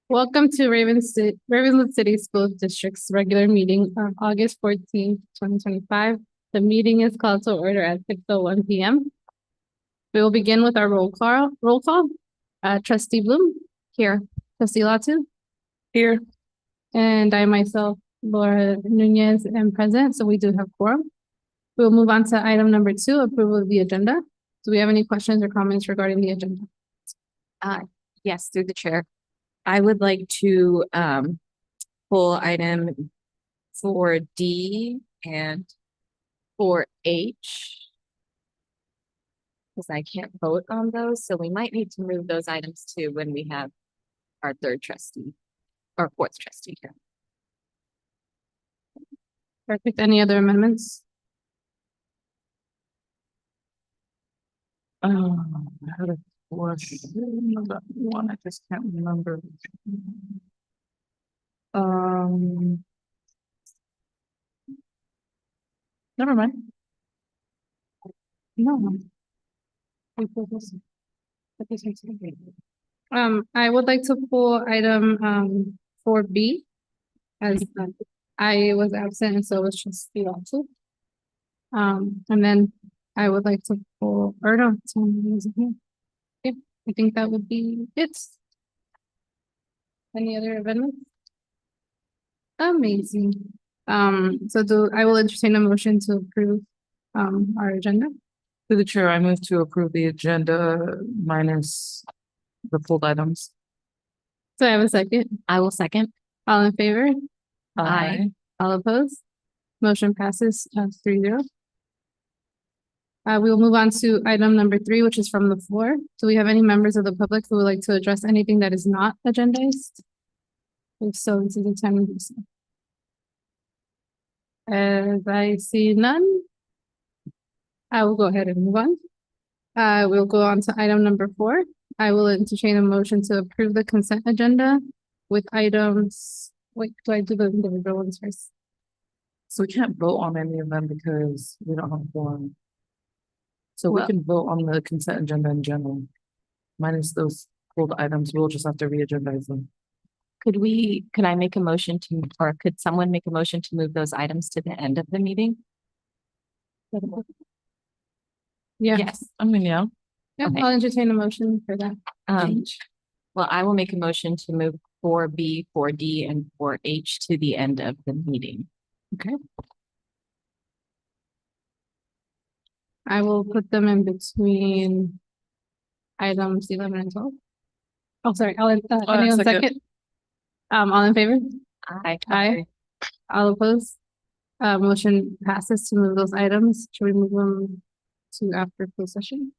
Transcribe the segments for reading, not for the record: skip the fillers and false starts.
Welcome to Ravenswood City School District's regular meeting of August 14th, 2025. The meeting is called to order at 6:01 p.m. We will begin with our roll call. Trustee Bloom. Here. Trustee Latu. Here. And I myself, Laura Nunez, am present, so we do have quorum. We'll move on to item number 2, approval of the agenda. Do we have any questions or comments regarding the agenda? Yes, through the chair. I would like to pull item 4D and 4H because I can't vote on those. So we might need to move those items to when we have our third trustee or fourth trustee here. Perfect. Any other amendments? I had a question about one. I just can't remember. Never mind. No. I would like to pull item 4B as I was absent and so was Trustee Latu. And then I would like to pull, or no, someone wasn't here. Okay, I think that would be it. Any other amendments? Amazing. I will entertain a motion to approve our agenda. Through the chair, I move to approve the agenda minus the pulled items. So I have a second. I will second. All in favor? Aye. All opposed? Motion passes 3-0. We will move on to item number 3, which is from the floor. Do we have any members of the public who would like to address anything that is not agendized? If so, this is the time to do so. As I see none, I will go ahead and move on. We'll go on to item number 4. I will entertain a motion to approve the consent agenda with items. Wait, do I do the individual ones first? So we can't vote on any of them because we don't have one. So we Well- can vote on the consent agenda in general. Minus those pulled items, we'll just have to re-agendize them. Could I make a motion to, or could someone make a motion to move those items to the end of the meeting? Yeah. Yes. I mean, yeah. Yeah, Okay. I'll entertain a motion for that. Well, I will make a motion to move 4B, 4D, and 4H to the end of the meeting. Okay. I will put them in between items 11 and 12. Oh, sorry. Anyone second? All in favor? Aye. Aye. All opposed? Motion passes to move those items. Should we move them to after closed session?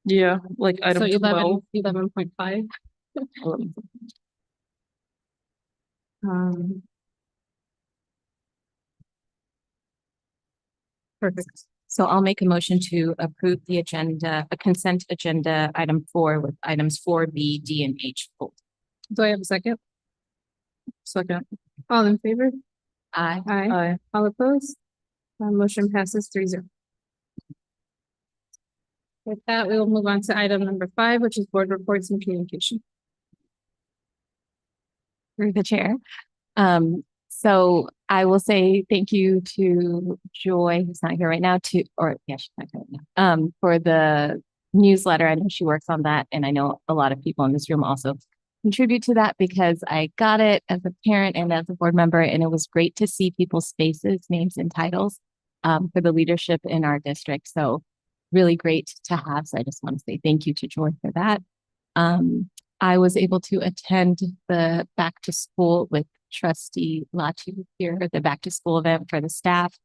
Yeah, like item So 12. 11.5. Perfect. So I'll make a motion to approve the agenda, a consent agenda, item 4 with items 4B, D, and H pulled. Do I have a second? Second. All in favor? Aye. Aye. Aye. All opposed? Motion passes 3-0. With that, we will move on to item number 5, which is board reports and communication. Through the chair. So I will say thank you to Joy, who's not here right now, she's not here right now, for the newsletter. I know she works on that, and I know a lot of people in this room also contribute to that because I got it as a parent and as a board member, and it was great to see people's faces, names, and titles for the leadership in our district. So really great to have. So I just want to say thank you to Joy for that. I was able to attend the back to school with Trustee Latu here, the back to school event for the staff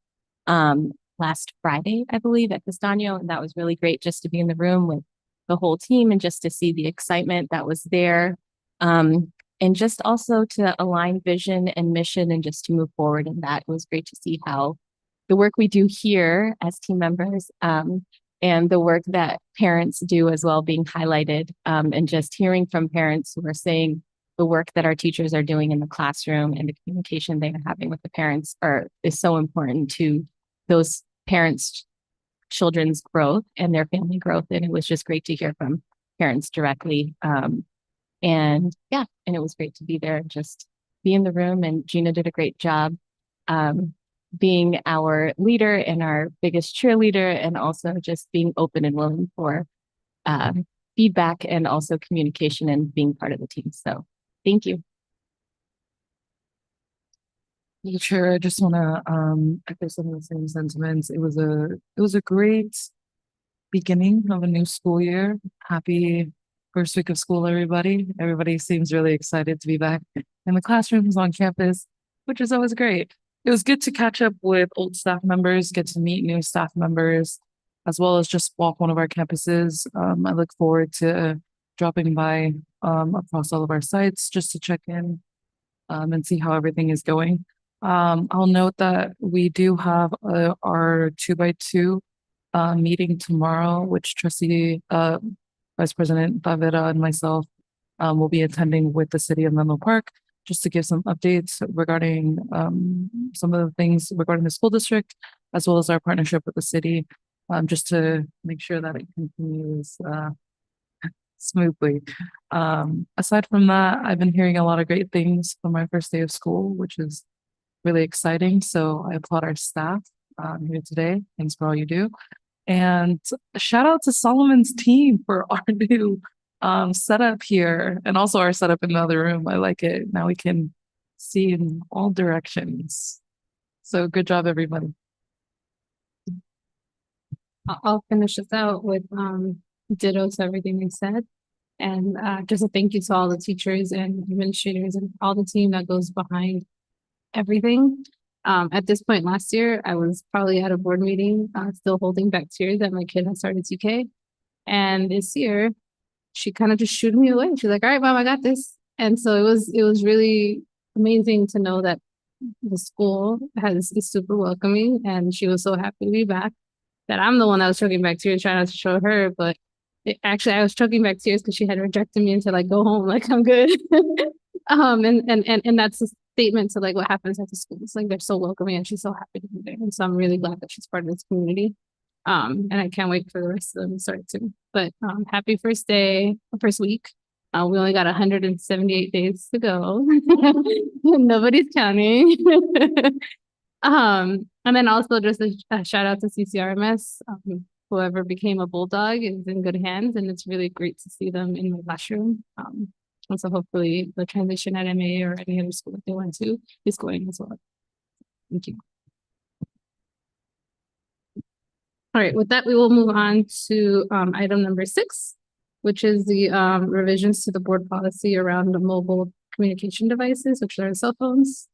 last Friday, I believe, at Castaño. And that was really great just to be in the room with the whole team and just to see the excitement that was there. And just also to align vision and mission and just to move forward in that. It was great to see how the work we do here as team members and the work that parents do as well being highlighted, and just hearing from parents who are saying the work that our teachers are doing in the classroom and the communication they are having with the parents is so important to those parents' children's growth and their family growth. And it was just great to hear from parents directly And yeah, and it was great to be there and just be in the room. And Gina did a great job being our leader and our biggest cheerleader, and also just being open and willing for feedback and also communication and being part of the team. So thank you. Madam Chair, I just want to echo some of the same sentiments. It was a great beginning of a new school year. Happy first week of school, everybody. Everybody seems really excited to be back in the classrooms on campus, which is always great. It was good to catch up with old staff members, get to meet new staff members, as well as just walk one of our campuses. I look forward to dropping by across all of our sites just to check in and see how everything is going. I'll note that we do have our 2x2 meeting tomorrow, which Trustee Vice President Bavera and myself will be attending with the City of Menlo Park, just to give some updates regarding some of the things regarding the school district, as well as our partnership with the city, just to make sure that it continues smoothly. Aside from that, I've been hearing a lot of great things from my first day of school, which is really exciting. So I applaud our staff here today. Thanks for all you do. And shout out to Solomon's team for our new setup here, and also our setup in the other room. I like it. Now we can see in all directions. So good job, everybody. I'll finish this out with ditto to everything they said. And just a thank you to all the teachers and administrators and all the team that goes behind everything. At this point last year, I was probably at a board meeting, still holding back tears that my kid had started TK. And this year, she kind of just shooed me away. She's like, "All right, mom, I got this." And so it was really amazing to know that the school is super welcoming, and she was so happy to be back. That I'm the one that was choking back tears, trying not to show her, but actually I was choking back tears because she had rejected me and said, like, "Go home, like I'm good." And that's a statement to like what happens at the school. It's like they're so welcoming, and she's so happy to be there. And so I'm really glad that she's part of this community. And I can't wait for the rest of them to start too. But happy first day, first week. We only got 178 days to go. Nobody's counting. And then also just a shout out to CCRMS. Whoever became a bulldog is in good hands, and it's really great to see them in the classroom. And so hopefully the transition at MA or any other school that they went to is going as well. Thank you. All right, with that, we will move on to item number 6, which is the revisions to the board policy around the mobile communication devices, which are cell phones.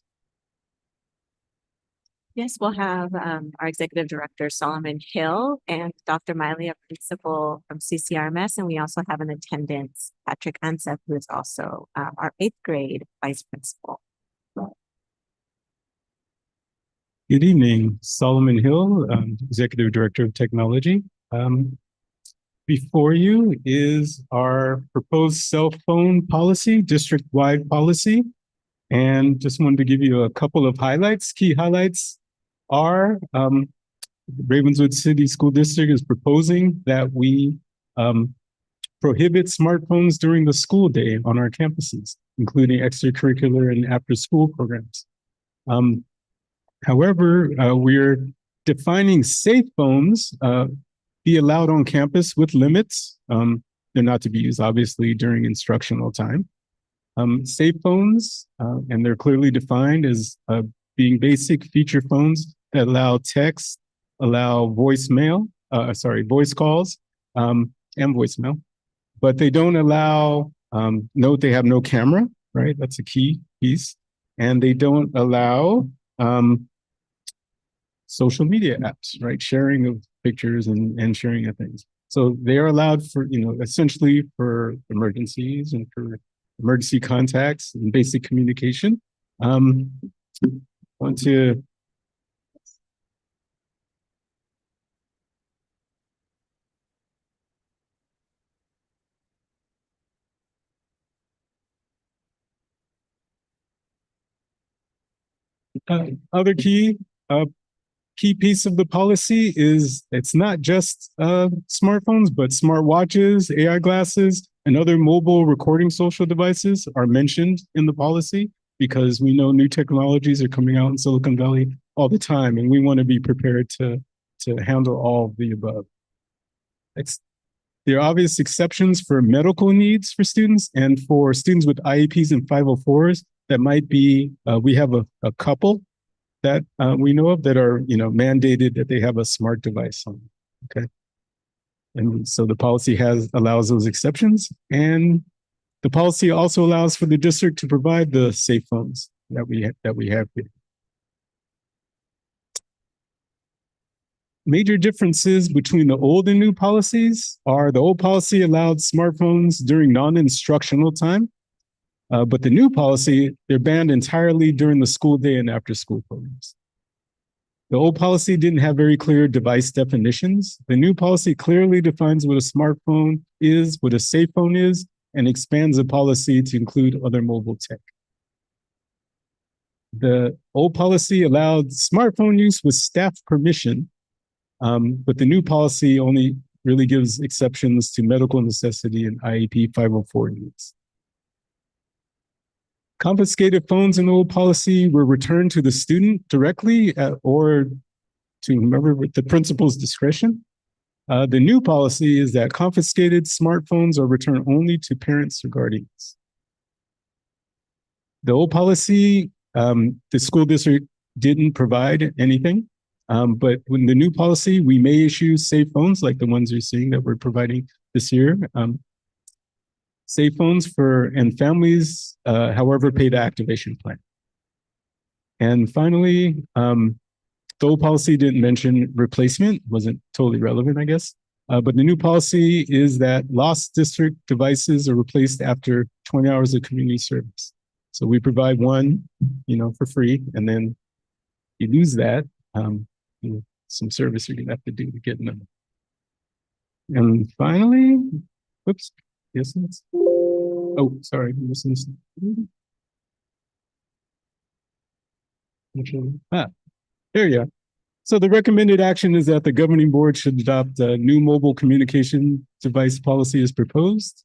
Yes, we'll have our Executive Director Solomon Hill and Dr. Miley, a principal from CCRMS, and we also have in attendance Patrick Anseth, who is also our 8th grade vice principal. Good evening, Solomon Hill, Executive Director of Technology. Before you is our proposed cell phone policy, district-wide policy. And just wanted to give you a couple of highlights. Key highlights are Ravenswood City School District is proposing that we prohibit smartphones during the school day on our campuses, including extracurricular and after-school programs. However, we're defining safe phones be allowed on campus with limits. They're not to be used, obviously, during instructional time. Safe phones, and they're clearly defined as being basic feature phones that allow text, allow voice calls, and voicemail. But they don't allow, note they have no camera, right? That's a key piece. And they don't allow social media apps, right? Sharing of pictures and sharing of things. So they are allowed for, essentially for emergencies and for emergency contacts and basic other key piece of the policy is it's not just smartphones, but smartwatches, AI glasses, and other mobile recording social devices are mentioned in the policy because we know new technologies are coming out in Silicon Valley all the time, and we want to be prepared to handle all of the above. There are obvious exceptions for medical needs for students and for students with IEPs and 504s that might be, we have a couple that we know of that are, mandated that they have a smart device on, okay? And so the policy allows those exceptions, and the policy also allows for the district to provide the safe phones that we have here. Major differences between the old and new policies are the old policy allowed smartphones during non-instructional time, but the new policy, they're banned entirely during the school day and after school programs. The old policy didn't have very clear device definitions. The new policy clearly defines what a smartphone is, what a safe phone is, and expands the policy to include other mobile tech. The old policy allowed smartphone use with staff permission, but the new policy only really gives exceptions to medical necessity and IEP 504 needs. Confiscated phones in the old policy were returned to the student directly or to whomever with the principal's discretion. The new policy is that confiscated smartphones are returned only to parents or guardians. The old policy, the school district didn't provide anything. But with the new policy, we may issue safe phones like the ones you're seeing that we're providing this year. Safe phones and families, however, pay the activation plan. And finally, the old policy didn't mention replacement, wasn't totally relevant, I guess. But the new policy is that lost district devices are replaced after 20 hours of community service. So we provide one, for free, and then you lose that. Some service you're gonna have to do to get another. And finally, whoops, yes, oh, sorry, I'm missing something. There you are. So the recommended action is that the governing board should adopt a new mobile communication device policy as proposed.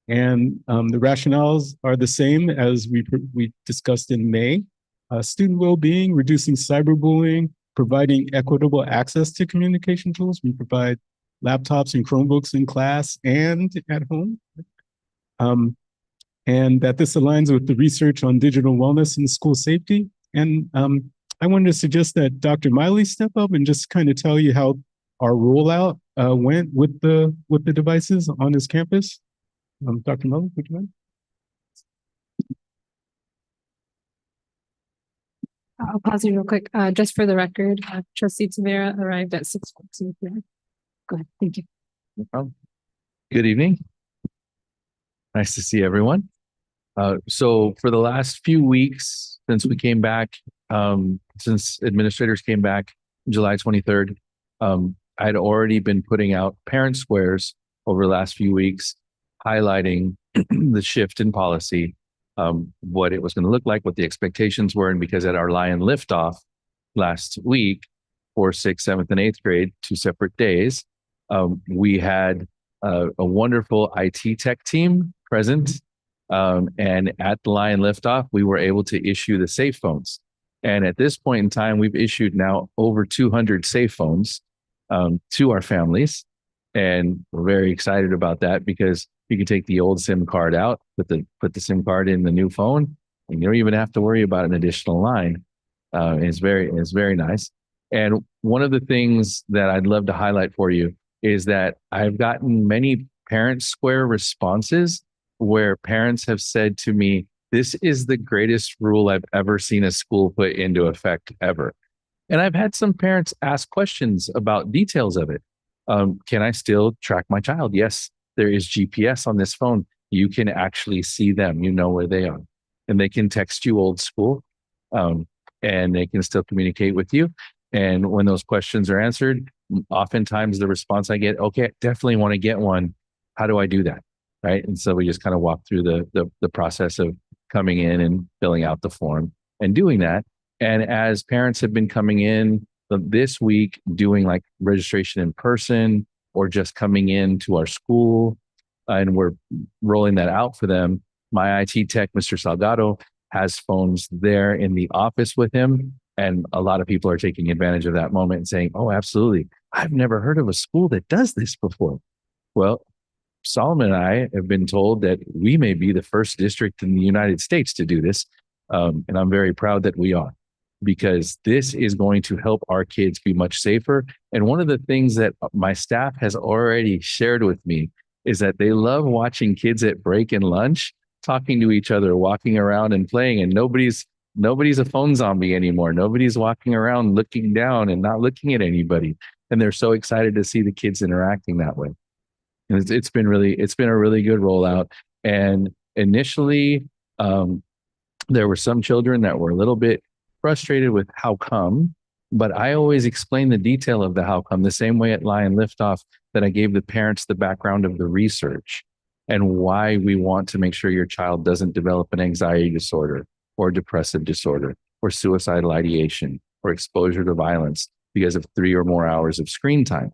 And the rationales are the same as we discussed in May. Student well-being, reducing cyberbullying, providing equitable access to communication tools. We provide laptops and Chromebooks in class and at home. And that this aligns with the research on digital wellness and school safety. And I wanted to suggest that Dr. Miley step up and just kind of tell you how our rollout went with the devices on his campus. Dr. Miley, would you mind? I'll pause you real quick. Just for the record, Trustee Tavera arrived at 6:14 p.m. Go ahead. Thank you. No problem. Good evening. Nice to see everyone. So for the last few weeks, since we came back, since administrators came back July 23rd, I'd already been putting out parent squares over the last few weeks, highlighting the shift in policy, what it was going to look like, what the expectations were. And because at our Lion liftoff last week for 6th, 7th, and 8th grade, 2 separate days, we had a wonderful IT tech team present. And at the Lion liftoff, we were able to issue the safe phones. And at this point in time, we've issued now over 200 safe phones to our families. And we're very excited about that because you can take the old SIM card out, put the SIM card in the new phone, and you don't even have to worry about an additional line. It's very nice. And one of the things that I'd love to highlight for you is that I've gotten many parent square responses where parents have said to me, this is the greatest rule I've ever seen a school put into effect ever. And I've had some parents ask questions about details of it. Can I still track my child? Yes, there is GPS on this phone. You can actually see them. You know where they are. And they can text you old school, and they can still communicate with you. And when those questions are answered, oftentimes the response I get, okay, I definitely want to get one. How do I do that? Right. And so we just kind of walk through the process of coming in and filling out the form and doing that. And as parents have been coming in this week, doing like registration in person or just coming in to our school, and we're rolling that out for them. My IT tech, Mr. Salgado, has phones there in the office with him. And a lot of people are taking advantage of that moment and saying, oh, absolutely. I've never heard of a school that does this before. Well, Solomon and I have been told that we may be the first district in the United States to do this. And I'm very proud that we are, because this is going to help our kids be much safer. And one of the things that my staff has already shared with me is that they love watching kids at break and lunch talking to each other, walking around and playing, and nobody's a phone zombie anymore. Nobody's walking around looking down and not looking at anybody. And they're so excited to see the kids interacting that way. And it's been a really good rollout. And initially, there were some children that were a little bit frustrated with how come, but I always explain the detail of the how come the same way at Lion Liftoff that I gave the parents the background of the research and why we want to make sure your child doesn't develop an anxiety disorder or depressive disorder or suicidal ideation or exposure to violence because of 3 or more hours of screen time.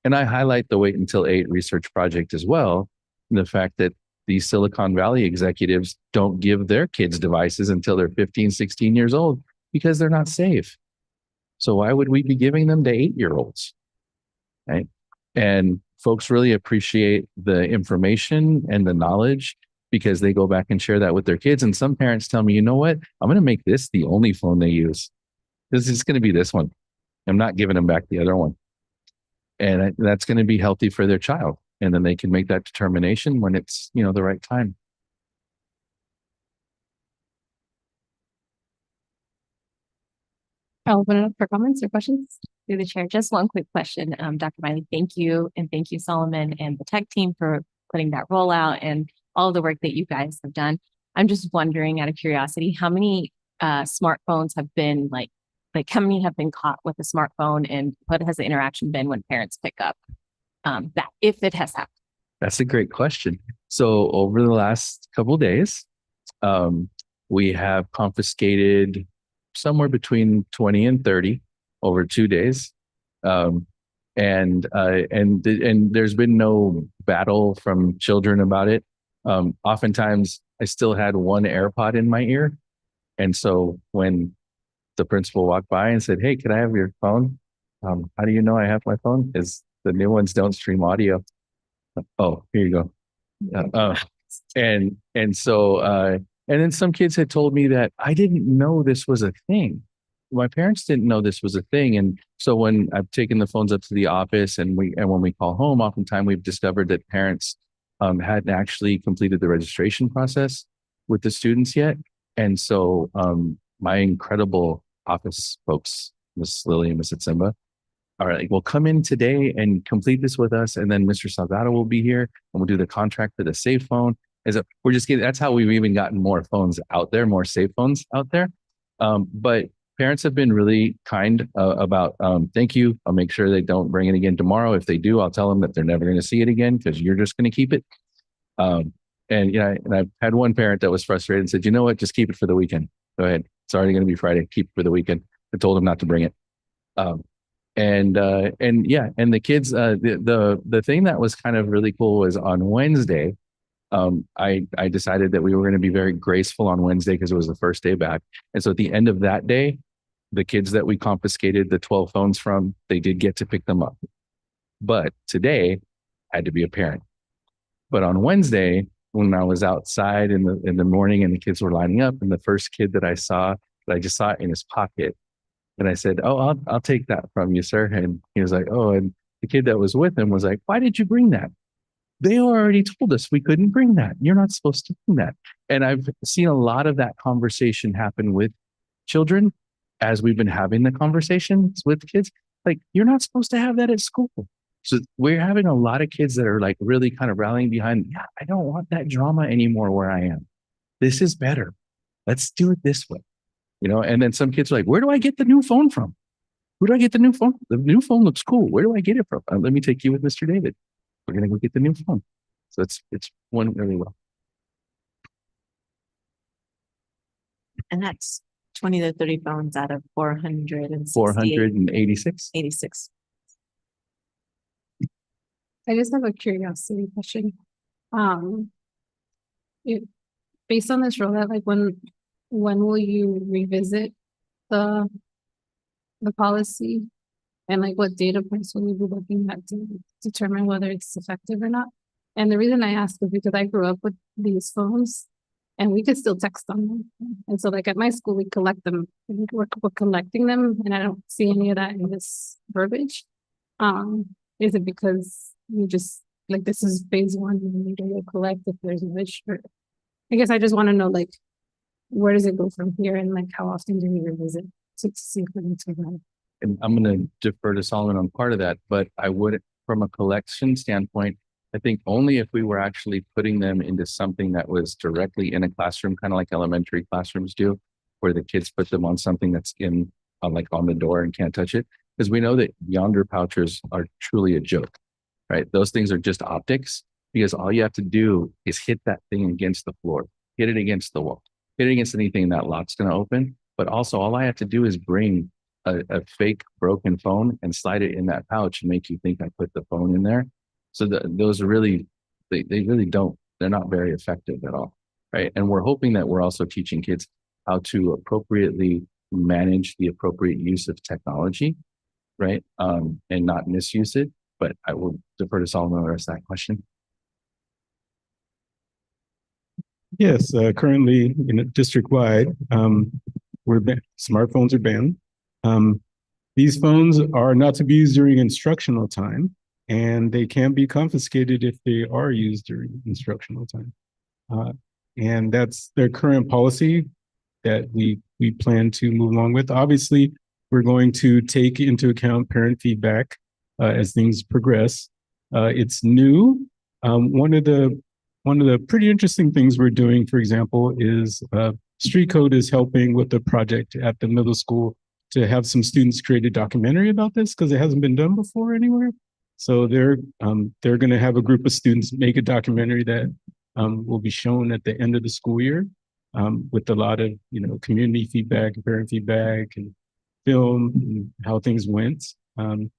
And I highlight the Wait Until 8 research project as well, and the fact that these Silicon Valley executives don't give their kids devices until they're 15, 16 years old because they're not safe. So why would we be giving them to 8-year-olds? Right? And folks really appreciate the information and the knowledge because they go back and share that with their kids. And some parents tell me, you know what? I'm going to make this the only phone they use. This is going to be this one. I'm not giving them back the other one. And that's going to be healthy for their child. And then they can make that determination when it's, the right time. I'll open it up for comments or questions. Through the chair, just one quick question. Dr. Miley, thank you. And thank you, Solomon and the tech team for putting that rollout and all of the work that you guys have done. I'm just wondering out of curiosity, how many smartphones have been how many have been caught with a smartphone, and what has the interaction been when parents pick up that, if it has happened? That's a great question. So over the last couple of days, we have confiscated somewhere between 20 and 30 over 2 days. And there's been no battle from children about it. Oftentimes I still had one AirPod in my ear. And so when the principal walked by and said, "Hey, can I have your phone?" How do you know I have my phone? Is the new ones don't stream audio. Oh, here you go. And then some kids had told me that I didn't know this was a thing. My parents didn't know this was a thing. And so when I've taken the phones up to the office and when we call home, oftentimes we've discovered that parents hadn't actually completed the registration process with the students yet. And so my incredible office folks, Miss Lily and Miss Atsimba, are like, well, come in today and complete this with us. And then Mr. Salgado will be here and we'll do the contract for the safe phone. We're just getting, that's how we've even gotten more phones out there, more safe phones out there. But parents have been really kind about, thank you. I'll make sure they don't bring it again tomorrow. If they do, I'll tell them that they're never going to see it again because you're just going to keep it. And I've had one parent that was frustrated and said, you know what, just keep it for the weekend. Go ahead. It's already going to be Friday. Keep it for the weekend. I told him not to bring it. And the kids, the thing that was kind of really cool was on Wednesday, I decided that we were going to be very graceful on Wednesday because it was the first day back. And so at the end of that day, the kids that we confiscated the 12 phones from, they did get to pick them up. But today I had to be a parent. But on Wednesday, when I was outside in the morning and the kids were lining up, and the first kid that I just saw it in his pocket. And I said, "Oh, I'll take that from you, sir." And he was like, "Oh," and the kid that was with him was like, "Why did you bring that? They already told us we couldn't bring that. You're not supposed to bring that." And I've seen a lot of that conversation happen with children as we've been having the conversations with kids. Like, you're not supposed to have that at school. So we're having a lot of kids that are like really kind of rallying behind, yeah, I don't want that drama anymore where I am. This is better. Let's do it this way. And then some kids are like, where do I get the new phone from? Who do I get the new phone? The new phone looks cool. Where do I get it from? Let me take you with Mr. David. We're going to go get the new phone. So it's went really well. And that's 20 to 30 phones out of 486. 486. I just have a curiosity question. Um, it, based on this rollout, like when will you revisit the policy? And like what data points will you be looking at to determine whether it's effective or not? And the reason I ask is because I grew up with these phones and we could still text on them. And so like at my school, we collect them, we're collecting them and I don't see any of that in this verbiage. Is it because you just, like, this is phase one and you will collect if there's an issue? I guess I just want to know, like, where does it go from here and like how often do we revisit to see if we need to run? And I'm going to defer to Solomon on part of that, but I would, from a collection standpoint, I think only if we were actually putting them into something that was directly in a classroom, kind of like elementary classrooms do, where the kids put them on something that's in, like on the door and can't touch it. Because we know that yonder pouchers are truly a joke, right? Those things are just optics, because all you have to do is hit that thing against the floor, hit it against the wall, hit it against anything, and that lock's going to open. But also all I have to do is bring a fake broken phone and slide it in that pouch and make you think I put the phone in there. So those are really, they really don't, they're not very effective at all, right? And we're hoping that we're also teaching kids how to appropriately manage the appropriate use of technology, right? And not misuse it. But I will defer to Solomon to address that question. Yes, currently district-wide, smartphones are banned. These phones are not to be used during instructional time, and they can be confiscated if they are used during instructional time. And that's their current policy that we plan to move along with. Obviously, we're going to take into account parent feedback as things progress. It's new. One of the pretty interesting things we're doing, for example, is Street Code is helping with the project at the middle school to have some students create a documentary about this because it hasn't been done before anywhere. So they're going to have a group of students make a documentary that will be shown at the end of the school year with a lot of community feedback, parent feedback, and film and how things went.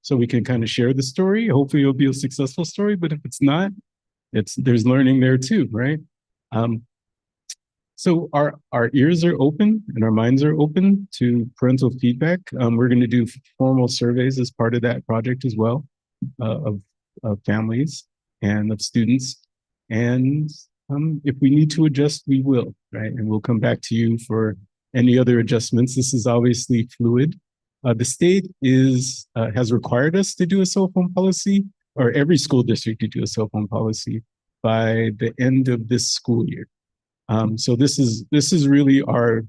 So we can kind of share the story. Hopefully, it'll be a successful story. But if it's not, there's learning there too, right? So our ears are open and our minds are open to parental feedback. We're going to do formal surveys as part of that project as well, of families and of students. And if we need to adjust, we will, right? And we'll come back to you for any other adjustments. This is obviously fluid. The state has required us to do a cell phone policy, or every school district to do a cell phone policy by the end of this school year. So this is really our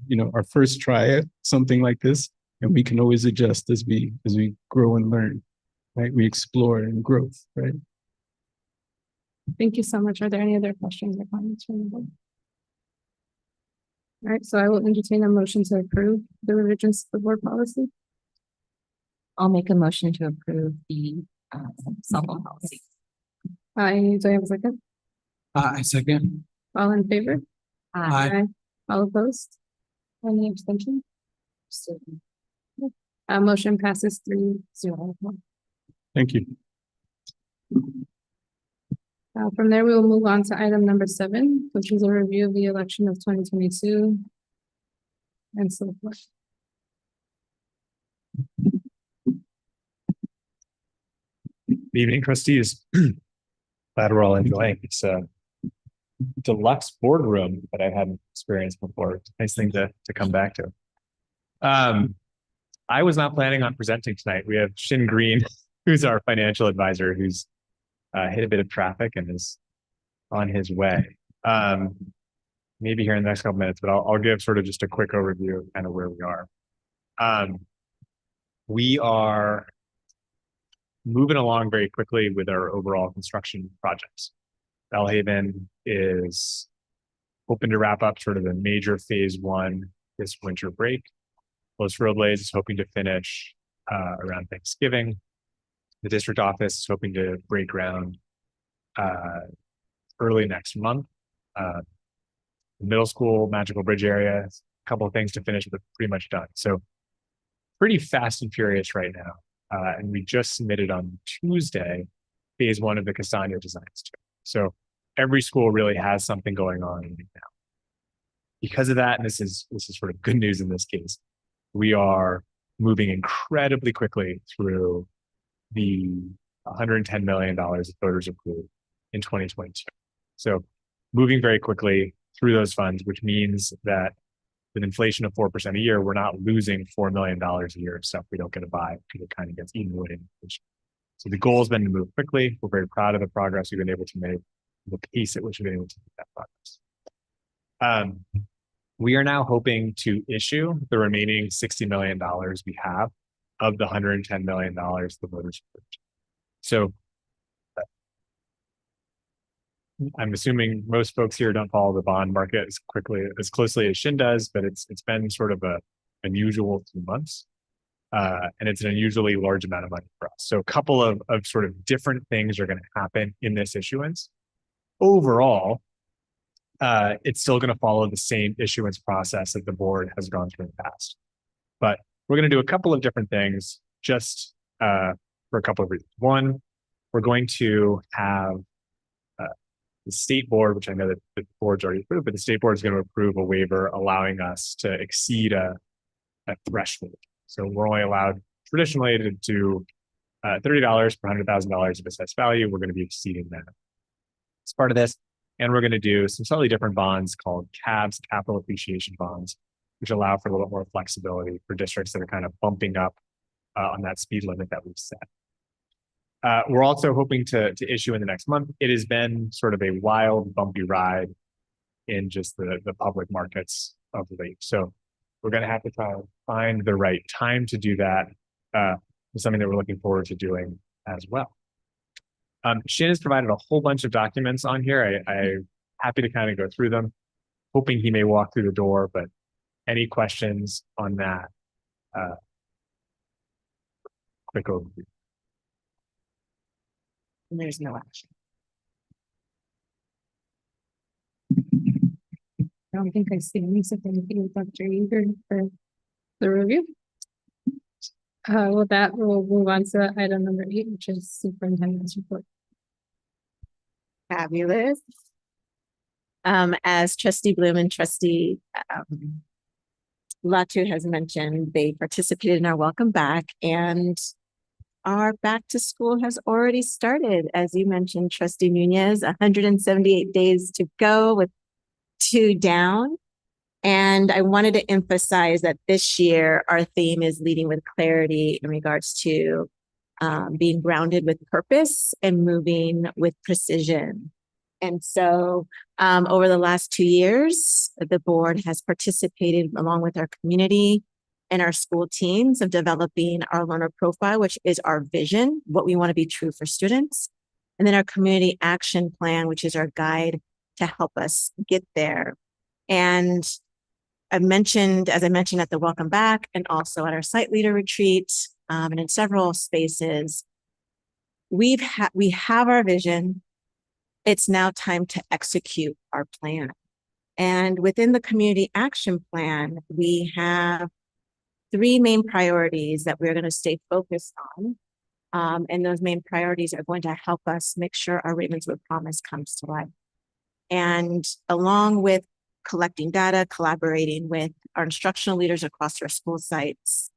first try at something like this, and we can always adjust as we grow and learn, right? We explore and growth, right? Thank you so much. Are there any other questions or comments from the board? All right, so I will entertain a motion to approve the revisions to the board policy. I'll make a motion to approve the cell phone policy. Do I have a second? I second. All in favor? Aye. All opposed? Any abstention? Motion passes 3-0. Thank you. From there, we will move on to item number 7, which is a review of the election of 2022 and so forth. Good evening, trustees. Glad we're all enjoying this deluxe boardroom that I hadn't experienced before. Nice thing to come back to. I was not planning on presenting tonight. We have Shin Green, who's our financial advisor, who's hit a bit of traffic and is on his way. Maybe here in the next couple minutes, but I'll give sort of just a quick overview of kind of where we are. We are moving along very quickly with our overall construction projects. Bellhaven is hoping to wrap up sort of the major phase 1 this winter break. Los Robles is hoping to finish around Thanksgiving. The district office is hoping to break ground early next month. The middle school Magical Bridge area, a couple of things to finish, but pretty much done. So pretty fast and furious right now. And we just submitted on Tuesday phase 1 of the Castano designs too. So every school really has something going on right now. Because of that, and this is sort of good news in this case, we are moving incredibly quickly through the $110 million of voters approved in 2022. So moving very quickly through those funds, which means that with inflation of 4% a year, we're not losing $4 million a year of stuff we don't get to buy because it kind of gets eaten away in inflation. So the goal has been to move quickly. We're very proud of the progress we've been able to make, the pace at which we've been able to make that progress. We are now hoping to issue the remaining $60 million we have of the $110 million the voters approved. So I'm assuming most folks here don't follow the bond market as closely as Shin does, but it's been sort of a unusual 2 months. And it's an unusually large amount of money for us. So a couple of sort of different things are going to happen in this issuance. Overall, it's still going to follow the same issuance process that the board has gone through in the past. But we're going to do a couple of different things just for a couple of reasons. One, we're going to have the state board, which I know that the board's already approved, but the state board is going to approve a waiver allowing us to exceed a threshold. So we're only allowed traditionally to do $30 per $100,000 of assessed value. We're going to be exceeding that as part of this. And we're going to do some slightly different bonds called CABs, capital appreciation bonds, which allow for a little bit more flexibility for districts that are kind of bumping up on that speed limit that we've set. We're also hoping to issue in the next month. It has been sort of a wild, bumpy ride in just the public markets of late. So we're going to have to try and find the right time to do that. It's something that we're looking forward to doing as well. Shin has provided a whole bunch of documents on here. I'm happy to kind of go through them, hoping he may walk through the door, but any questions on that? Quick overview. And there's no action. I don't think I see any, so thank you, Dr. Eager, for the review. With that, we'll move on to item number 8, which is superintendent's report. Fabulous. As Trustee Bloom and Trustee Latu has mentioned, they participated in our welcome back, and our back to school has already started. As you mentioned, Trustee Nunez, 178 days to go with 2 down. And I wanted to emphasize that this year, our theme is leading with clarity in regards to being grounded with purpose and moving with precision. And so over the last 2 years, the board has participated along with our community and our school teams of developing our learner profile, which is our vision, what we want to be true for students. And then our community action plan, which is our guide to help us get there. And as I mentioned at the welcome back and also at our site leader retreat and in several spaces, we have our vision. It's now time to execute our plan. And within the community action plan, we have 3 main priorities that we're going to stay focused on. And those main priorities are going to help us make sure our Ravenswood promise comes to life. And along with collecting data, collaborating with our instructional leaders across our school sites,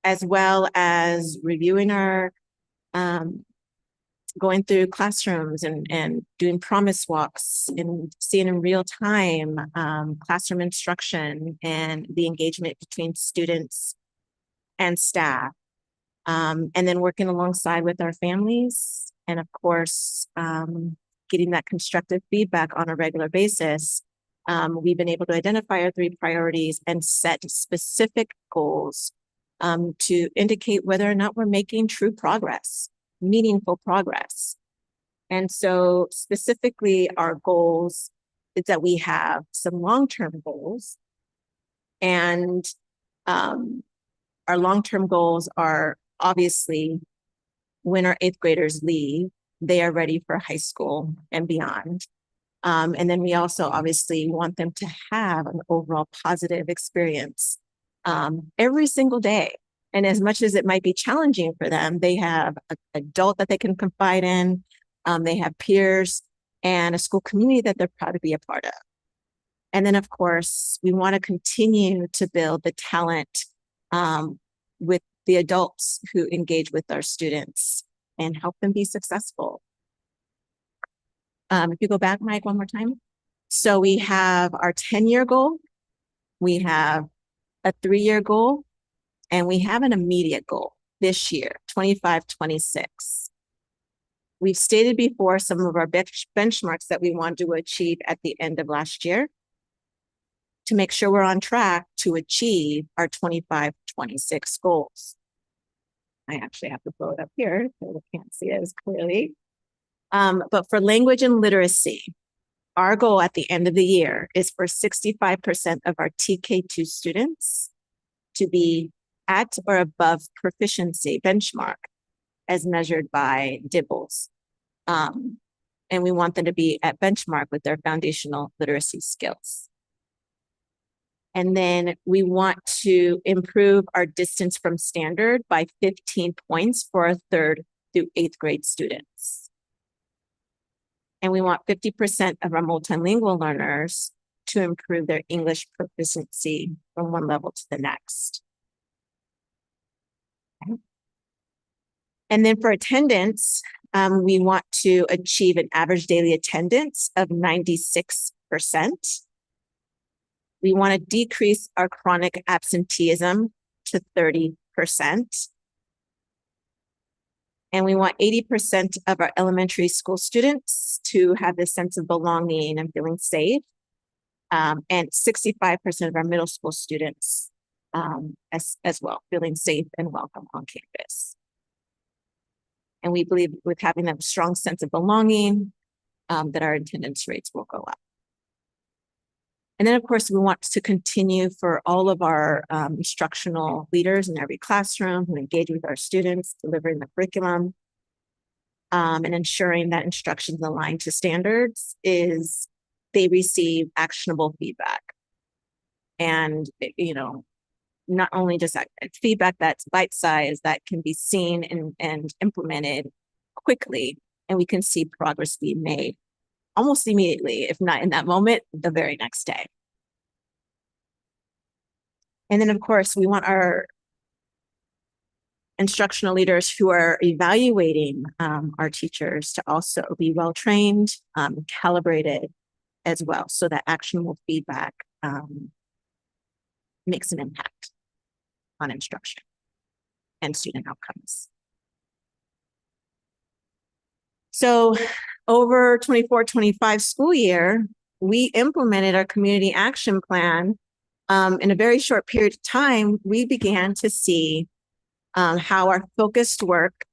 as well as reviewing our, going through classrooms and doing promise walks and seeing in real time classroom instruction and the engagement between students and staff. And then working alongside with our families and of course, getting that constructive feedback on a regular basis. We've been able to identify our 3 priorities and set specific goals to indicate whether or not we're making true progress, meaningful progress. And so specifically our goals is that we have some long-term goals, and our long-term goals are obviously when our 8th graders leave, they are ready for high school and beyond. And then we also obviously want them to have an overall positive experience every single day. And as much as it might be challenging for them, they have an adult that they can confide in. They have peers and a school community that they're proud to be a part of. And then, of course, we want to continue to build the talent with the adults who engage with our students and help them be successful. If you go back, Mike, one more time. So we have our 10-year goal, we have a 3-year goal, and we have an immediate goal this year, 25-26. We've stated before some of our benchmarks that we want to achieve at the end of last year to make sure we're on track to achieve our 25-26 goals. I actually have to throw it up here so I can't see it as clearly. But for language and literacy, our goal at the end of the year is for 65% of our TK2 students to be at or above proficiency benchmark as measured by DIBELS. And we want them to be at benchmark with their foundational literacy skills. And then we want to improve our distance from standard by 15 points for our 3rd through 8th grade students. And we want 50% of our multilingual learners to improve their English proficiency from one level to the next. Okay. And then for attendance, we want to achieve an average daily attendance of 96%. We want to decrease our chronic absenteeism to 30%. And we want 80% of our elementary school students to have this sense of belonging and feeling safe. And 65% of our middle school students as well, feeling safe and welcome on campus. And we believe with having that strong sense of belonging, that our attendance rates will go up. And then, of course, we want to continue for all of our instructional leaders in every classroom who engage with our students, delivering the curriculum, and ensuring that instructions aligned to standards is they receive actionable feedback. And, you know, not only just that feedback that's bite-sized, that can be seen and implemented quickly, and we can see progress being made almost immediately, if not in that moment, the very next day. And then, of course, we want our instructional leaders who are evaluating our teachers to also be well-trained, calibrated as well, so that actionable feedback makes an impact on instruction and student outcomes. So over 24-25 school year, we implemented our community action plan. In a very short period of time, we began to see how our focused work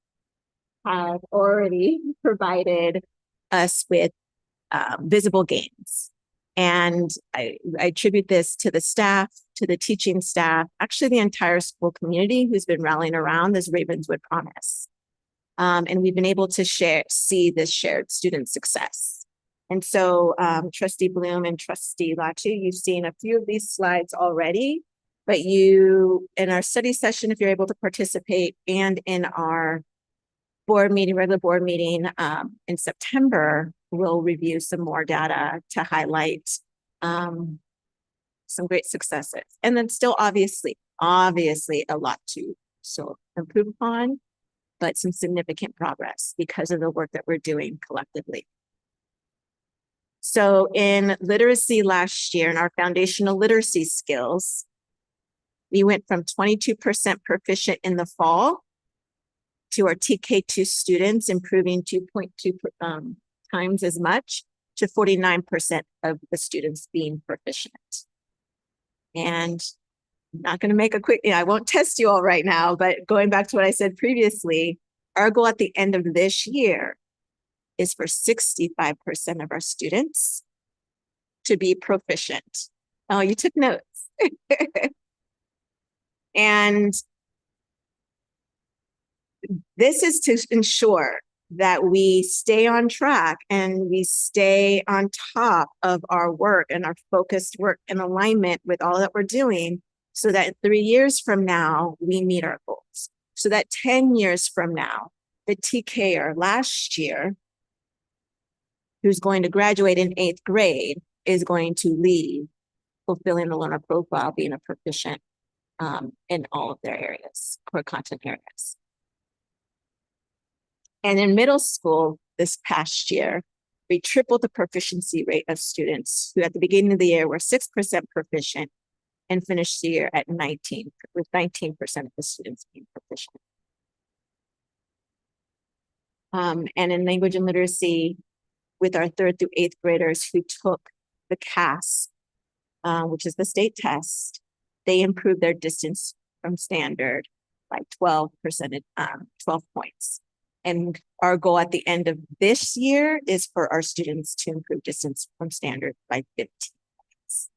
has already provided us with visible gains. And I attribute this to the staff, to the teaching staff, actually the entire school community who's been rallying around this Ravenswood promise. And we've been able to see this shared student success. And so Trustee Bloom and Trustee Latu, you've seen a few of these slides already, but you, in our study session, if you're able to participate, and in our regular board meeting in September, we'll review some more data to highlight some great successes. And then still obviously a lot to still improve upon, but some significant progress because of the work that we're doing collectively. So in literacy last year, in our foundational literacy skills, we went from 22% proficient in the fall to our TK2 students improving 2.2 times as much to 49% of the students being proficient. And I'm not going to make a quick, I won't test you all right now, but going back to what I said previously, our goal at the end of this year is for 65% of our students to be proficient. Oh, you took notes. And this is to ensure that we stay on track and we stay on top of our work and our focused work in alignment with all that we're doing, so that 3 years from now, we meet our goals. So that 10 years from now, the TKer last year who's going to graduate in 8th grade is going to leave fulfilling the learner profile, being a proficient in all of their areas, core content areas. And in middle school this past year, we tripled the proficiency rate of students who at the beginning of the year were 6% proficient and finished the year at 19, with 19% of the students being proficient. And in language and literacy, with our 3rd through 8th graders who took the CAS, which is the state test, they improved their distance from standard by 12 points. And our goal at the end of this year is for our students to improve distance from standard by 15 points.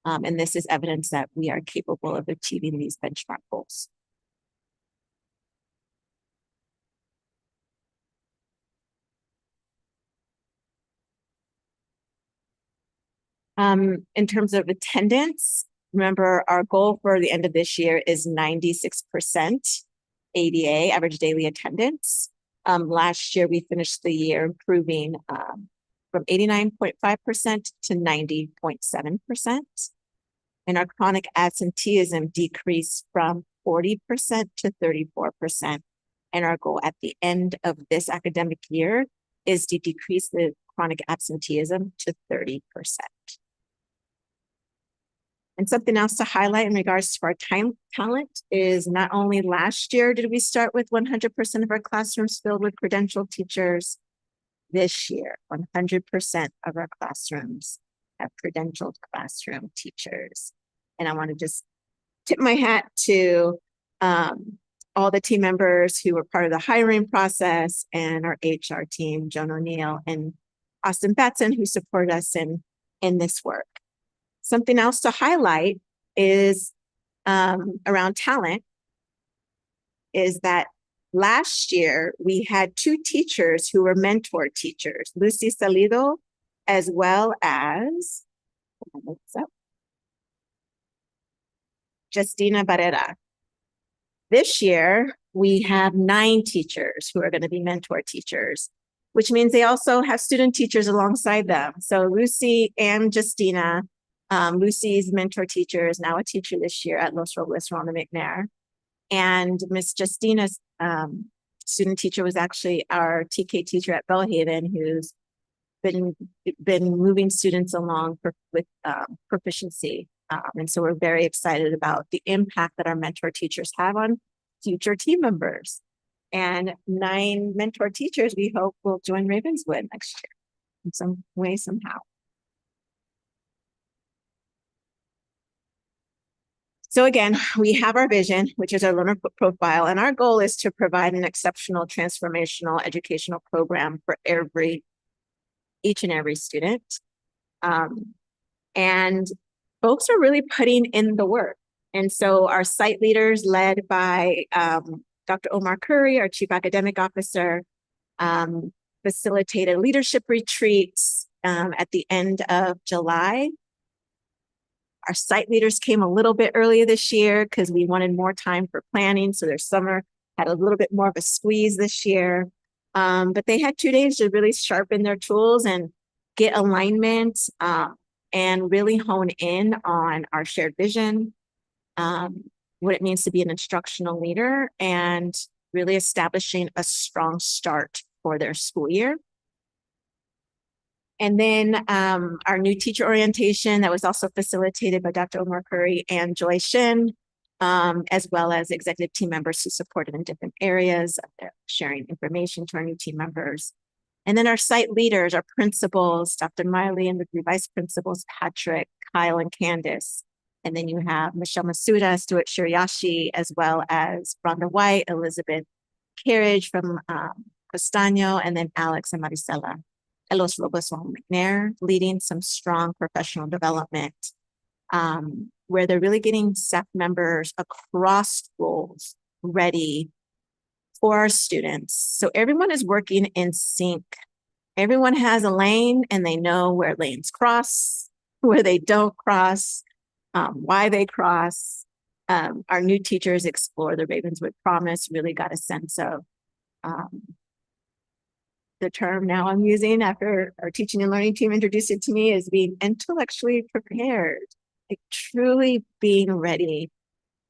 And this is evidence that we are capable of achieving these benchmark goals. In terms of attendance, remember our goal for the end of this year is 96% ADA, average daily attendance. Last year, we finished the year improving from 89.5% to 90.7%. And our chronic absenteeism decreased from 40% to 34%. And our goal at the end of this academic year is to decrease the chronic absenteeism to 30%. And something else to highlight in regards to our talent is not only last year did we start with 100% of our classrooms filled with credentialed teachers. This year, 100% of our classrooms have credentialed classroom teachers. And I want to just tip my hat to all the team members who were part of the hiring process and our HR team, Joan O'Neill and Austin Batson, who support us in this work. Something else to highlight is around talent is that last year we had 2 teachers who were mentor teachers, Lucy Salido, as well as Justina Barrera. This year, we have 9 teachers who are going to be mentor teachers, which means they also have student teachers alongside them. So Lucy and Justina, Lucy's mentor teacher is now a teacher this year at Los Robles Ronda McNair. And Miss Justina's student teacher was actually our TK teacher at Bellhaven, who's been moving students along with proficiency. And so we're very excited about the impact that our mentor teachers have on future team members. And 9 mentor teachers we hope will join Ravenswood next year in some way, somehow. So again, we have our vision, which is our learner profile, and our goal is to provide an exceptional transformational educational program for each and every student. And folks are really putting in the work. And so our site leaders led by Dr. Omar Curry, our Chief Academic Officer, facilitated leadership retreats at the end of July. Our site leaders came a little bit earlier this year because we wanted more time for planning. So their summer had a little bit more of a squeeze this year. But they had 2 days to really sharpen their tools and get alignment and really hone in on our shared vision, what it means to be an instructional leader, and really establishing a strong start for their school year. And then our new teacher orientation that was also facilitated by Dr. Omar Curry and Joy Shin, as well as executive team members who supported in different areas of their sharing information to our new team members. And then our site leaders, our principals, Dr. Miley and the 3 vice principals, Patrick, Kyle, and Candace. And then you have Michelle Masuda, Stuart Shiriyashi, as well as Rhonda White, Elizabeth Carriage from Costaño, and then Alex and Maricela at Los Robles McNair, leading some strong professional development where they're really getting staff members across schools ready for our students. So everyone is working in sync. Everyone has a lane and they know where lanes cross, where they don't cross, why they cross. Our new teachers explore the Ravenswood Promise, really got a sense of the term now I'm using after our teaching and learning team introduced it to me, is being intellectually prepared, like truly being ready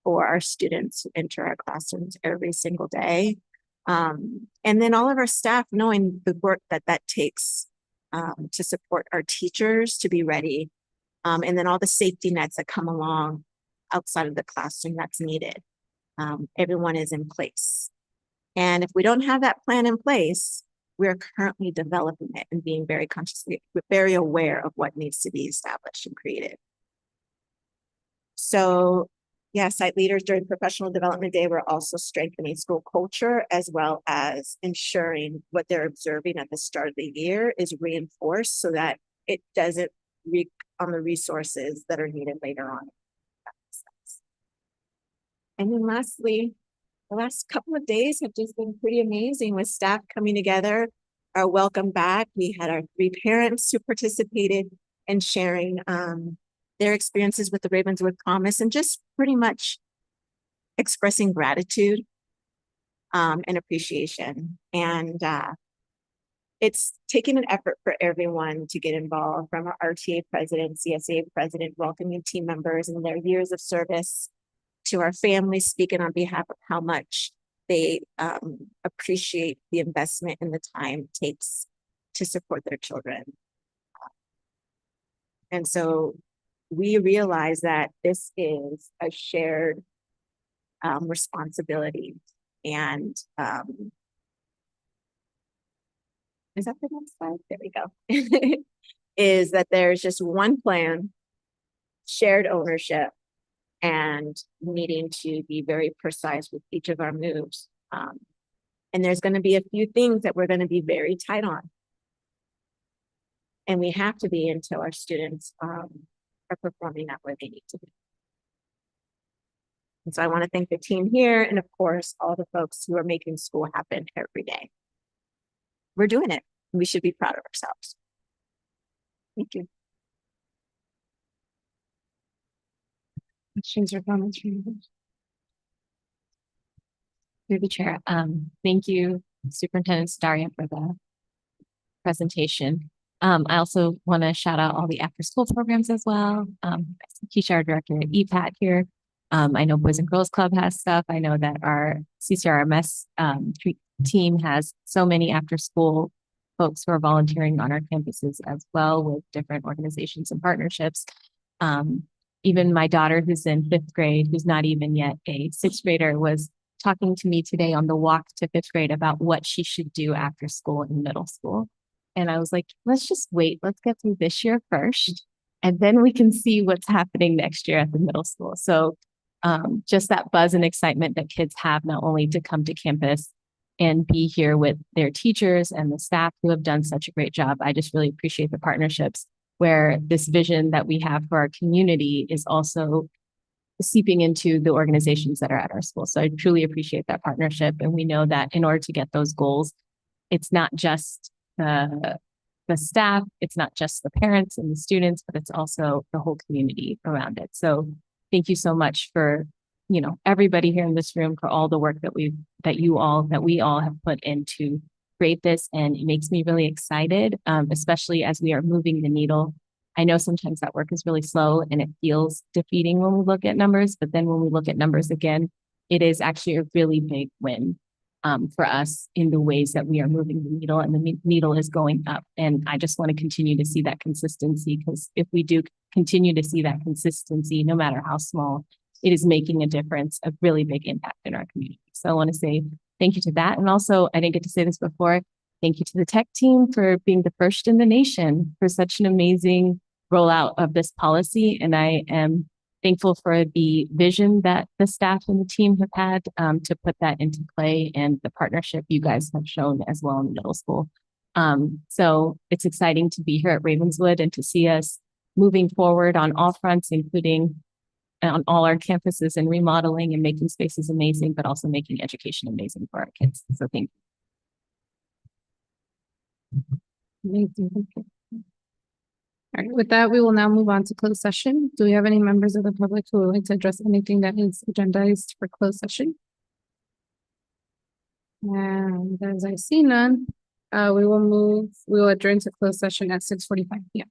for our students who enter our classrooms every single day. And then all of our staff knowing the work that takes to support our teachers to be ready. And then all the safety nets that come along outside of the classroom that's needed. Everyone is in place. And if we don't have that plan in place, we're currently developing it and being very consciously, very aware of what needs to be established and created. So yeah, site leaders during Professional Development Day, we're also strengthening school culture as well as ensuring what they're observing at the start of the year is reinforced so that it doesn't wreak on the resources that are needed later on. And then lastly, the last couple of days have just been pretty amazing with staff coming together. Our welcome back. We had our 3 parents who participated in sharing their experiences with the Ravenswood Promise and just pretty much expressing gratitude and appreciation. And it's taken an effort for everyone to get involved, from our RTA president, CSA president, welcoming team members and their years of service, to our families speaking on behalf of how much they appreciate the investment and the time it takes to support their children. And so we realize that this is a shared responsibility. And is that the next slide? There we go. Is that there's just one plan, shared ownership, and needing to be very precise with each of our moves. And there's going to be a few things that we're going to be very tight on. And we have to be until our students are performing at where they need to be. And so I want to thank the team here and of course, all the folks who are making school happen every day. We're doing it. We should be proud of ourselves. Thank you. Questions or comments from you? Through the chair. Thank you, Superintendent Daria, for the presentation. I also want to shout out all the after-school programs as well. Keisha, our director at EPAT here. I know Boys and Girls Club has stuff. I know that our CCRMS team has so many after-school folks who are volunteering on our campuses as well with different organizations and partnerships. Even my daughter, who's in 5th grade, who's not even yet a 6th grader, was talking to me today on the walk to 5th grade about what she should do after school in middle school. And I was like, let's just wait. Let's get through this year first, and then we can see what's happening next year at the middle school. So just that buzz and excitement that kids have, not only to come to campus and be here with their teachers and the staff who have done such a great job. I just really appreciate the partnerships where this vision that we have for our community is also seeping into the organizations that are at our school. So I truly appreciate that partnership. And we know that in order to get those goals, it's not just the staff, it's not just the parents and the students, but it's also the whole community around it. So thank you so much for, everybody here in this room, for all the work that we all have put into create this. And it makes me really excited, especially as we are moving the needle. I know sometimes that work is really slow and it feels defeating when we look at numbers, but then when we look at numbers again, it is actually a really big win for us in the ways that we are moving the needle, and the needle is going up. And I just want to continue to see that consistency, because if we do continue to see that consistency, no matter how small, it is making a difference, a really big impact in our community. So I want to say thank you to that. And also, I didn't get to say this before, thank you to the tech team for being the first in the nation for such an amazing rollout of this policy. And I am thankful for the vision that the staff and the team have had to put that into play, and the partnership you guys have shown as well in middle school. So it's exciting to be here at Ravenswood and to see us moving forward on all fronts, including on all our campuses and remodeling and making spaces amazing, but also making education amazing for our kids. So thank you. Amazing. Thank you. All right, with that, we will now move on to closed session. Do we have any members of the public who would like to address anything that is agendized for closed session? And as I see none, we will adjourn to closed session at 6:45 PM.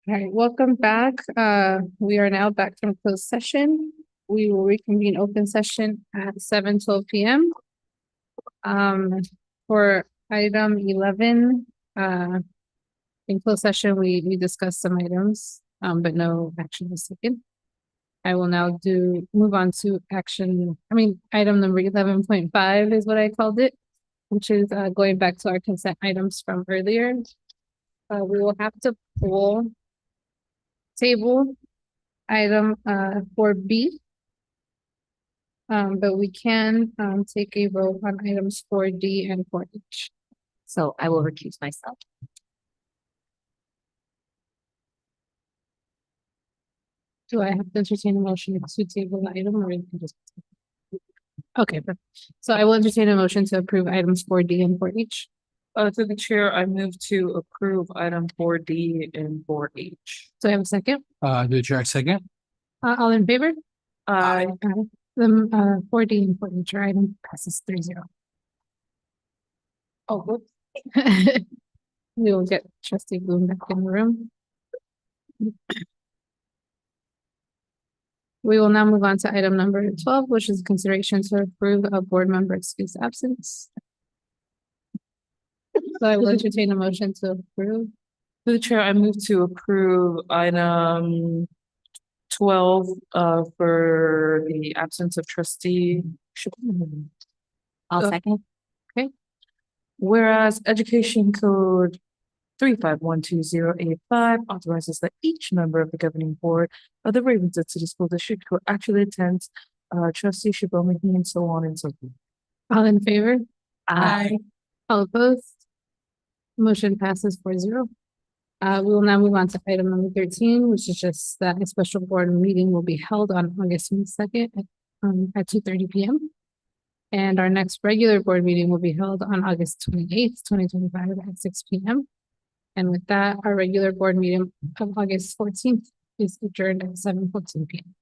All right, welcome back. We are now back from closed session. We will reconvene open session at 7:12 PM. For item 11, in closed session, we discussed some items, but no action was taken. I will now move on to item number 11.5 is what I called it, which is, going back to our consent items from earlier. We will have to pull table item 4B. But we can take a vote on items 4D and 4H. So I will recuse myself. Do I have to entertain a motion to table the item or you can just? Okay, perfect. So I will entertain a motion to approve items 4D and 4H. To the chair, I move to approve item 4D and 4H. So I have a second. To the chair, I second. All in favor? Aye. The 4D and 4H are item passes 3-0. Oh, whoops. We will get trustee Bloom back in the room. We will now move on to item number 12, which is consideration to approve a board member excused absence. So I will entertain a motion to approve. To the chair, I move to approve item 12 for the absence of trustee. I'll So- second. Whereas Education Code 351208 authorizes that each member of the governing board of the Ravenswood City School District who actually attends trusteeship only and so on and so forth. All in favor? Aye. All opposed? Motion passes 4-0. We will now move on to item number 13, which is just that a special board meeting will be held on August 22nd at 2:30 PM. And our next regular board meeting will be held on August 28th, 2025 at 6 PM. And with that, our regular board meeting of August 14th is adjourned at 7:14 PM.